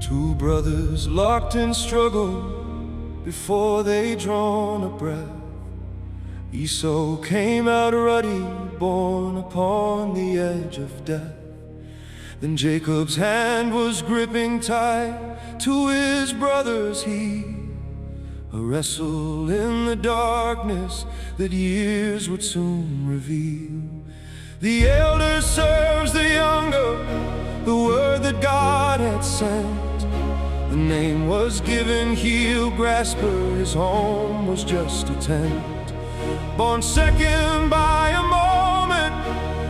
Two brothers locked in struggle before they drawn a breath. Esau came out ruddy, born upon the edge of death. Then Jacob's hand was gripping tight to his brother's heel, a wrestle in the darkness that years would soon reveal. The elder serves the younger, the word that God had sent. The name was given, heel grasper, his home was just a tent. Born second by a moment,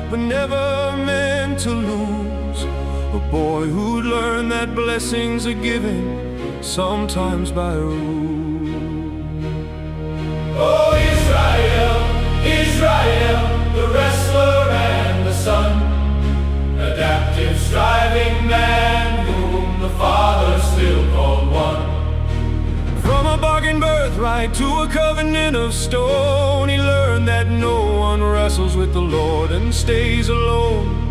but never meant to lose. A boy who'd learned that blessings are given, sometimes by rule. Oh, Israel, Israel, the wrestler and the son, adaptive, striving man, whom the Father still called one. From a bargain birthright to a covenant of stone, he learned that no one wrestles with the Lord and stays alone.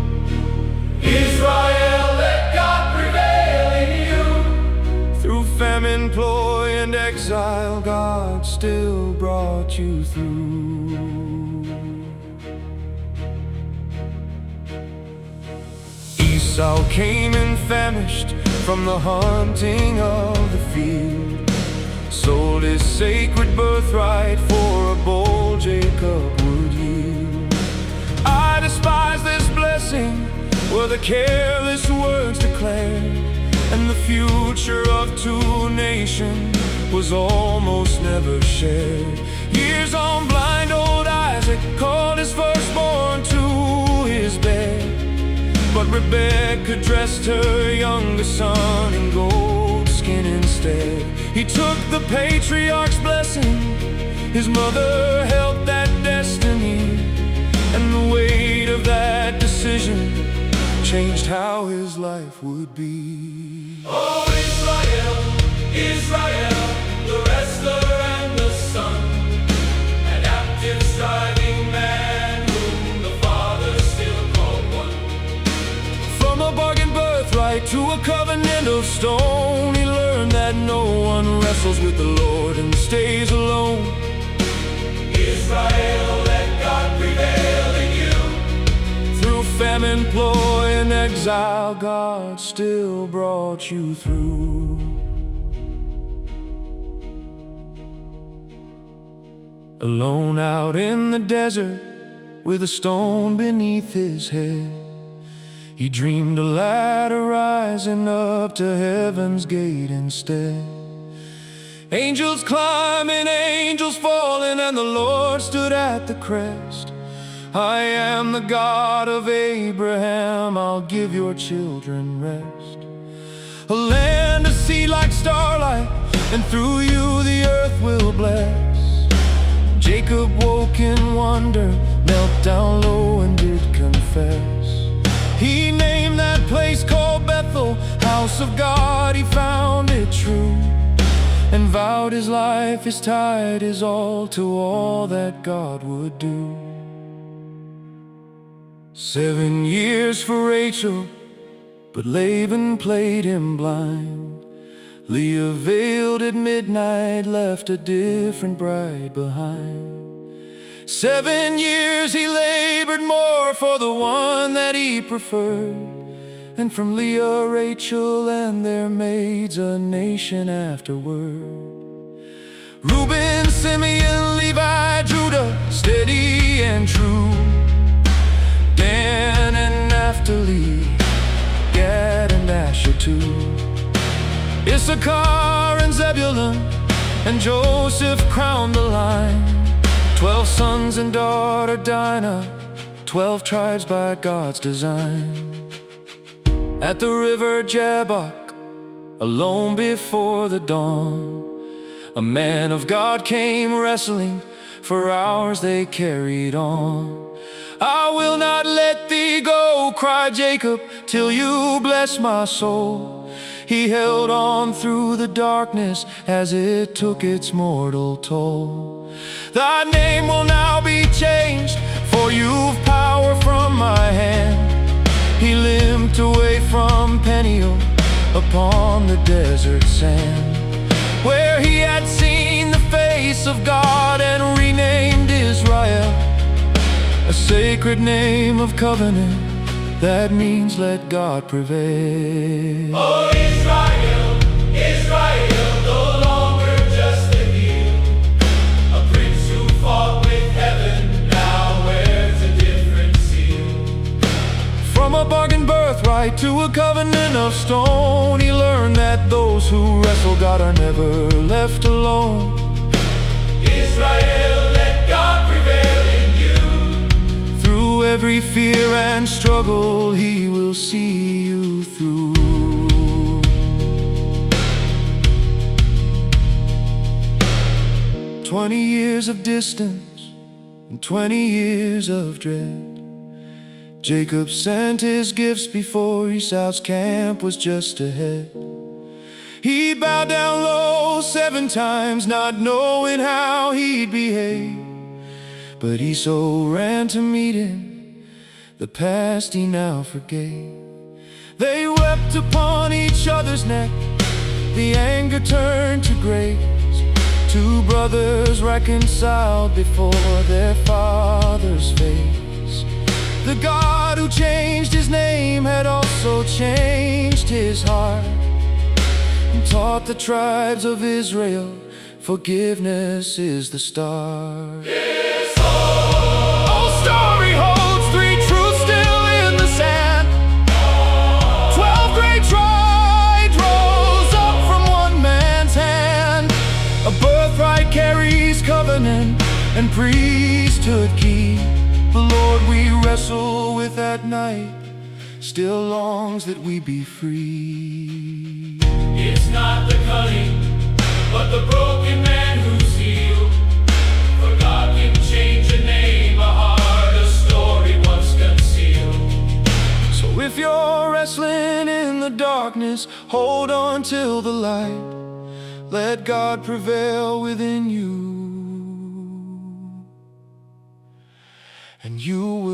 Israel, let God prevail in you. Through famine, ploy, and exile, God still brought you through. Esau came in famished from the hunting of the field, sold his sacred birthright for a bowl Jacob would yield. I despise this blessing, were the careless words declared, and the future of two nations was almost never shared. Years on, blind old Isaac called his firstborn to his bed, but Rebekah dressed her younger son in gold skin instead. He took the patriarch's blessing, his mother held that destiny, and the weight of that decision changed how his life would be. Oh, Israel, Israel, the wrestler and the son, adaptive, striving man, whom the Father still called one. From a bargain birthright to a covenant of stone, he learned that no one wrestles with the Lord and stays alone. Israel, let God prevail in you. Through famine, ploy, and exile, God still brought you through. Alone out in the desert, with a stone beneath his head, he dreamed a ladder rising up to heaven's gate instead. Angels climbing, angels falling, and the Lord stood at the crest. I am the God of Abraham, I'll give your children rest. A land, a sea like starlight, and through you the earth will bless. Jacob woke in wonder, knelt down low and did confess. He named that place called Bethel, house of God, he found it true, and vowed his life, his tithe, his all to all that God would do. 7 years for Rachel, but Laban played him blind. Leah veiled at midnight, left a different bride behind. 7 years he labored more for the one that he preferred, and from Leah, Rachel, and their maids a nation afterward. Reuben, Simeon, Levi, Judah, steady and true. Dan and Naphtali, Gad and Asher too. Issachar and Zebulun and Joseph crowned the line. 12 sons and daughter Dinah, 12 tribes by God's design. At the river Jabbok, alone before the dawn, a man of God came wrestling, for hours they carried on. I will not let thee go, cried Jacob, till you bless my soul. He held on through the darkness as it took its mortal toll. Thy name will now be changed, for you've power from my hand. He limped away from Peniel, upon the desert sand, where he had seen the face of God and renamed Israel, a sacred name of covenant that means let God prevail. Oh, Israel, Israel, no longer just a heel, a prince who fought with heaven now wears a different seal. From a bargain birthright to a covenant of stone, he learned that those who wrestle God are never left alone. Israel, let God prevail in you. Through every fear and struggle, he will see you through. 20 years of distance and 20 years of dread. Jacob sent his gifts before Esau's camp was just ahead. He bowed down low 7 times, not knowing how he'd behave. But Esau ran to meet him, the past he now forgave. They wept upon each other's neck, the anger turned to grace. 2 brothers reconciled before their father's face. The God who changed his name had also changed his heart, and taught the tribes of Israel forgiveness is the start. This whole Story holds 3 truths still in the sand. 12 great tribes rose up from one man's hand. A birthright carries covenant and priesthood key. The Lord we wrestle with at night still longs that we be free. It's not the cunning, but the broken man who's healed. For God can change a name, a heart, a story once concealed. So if you're wrestling in the darkness, hold on till the light. Let God prevail within you, and you will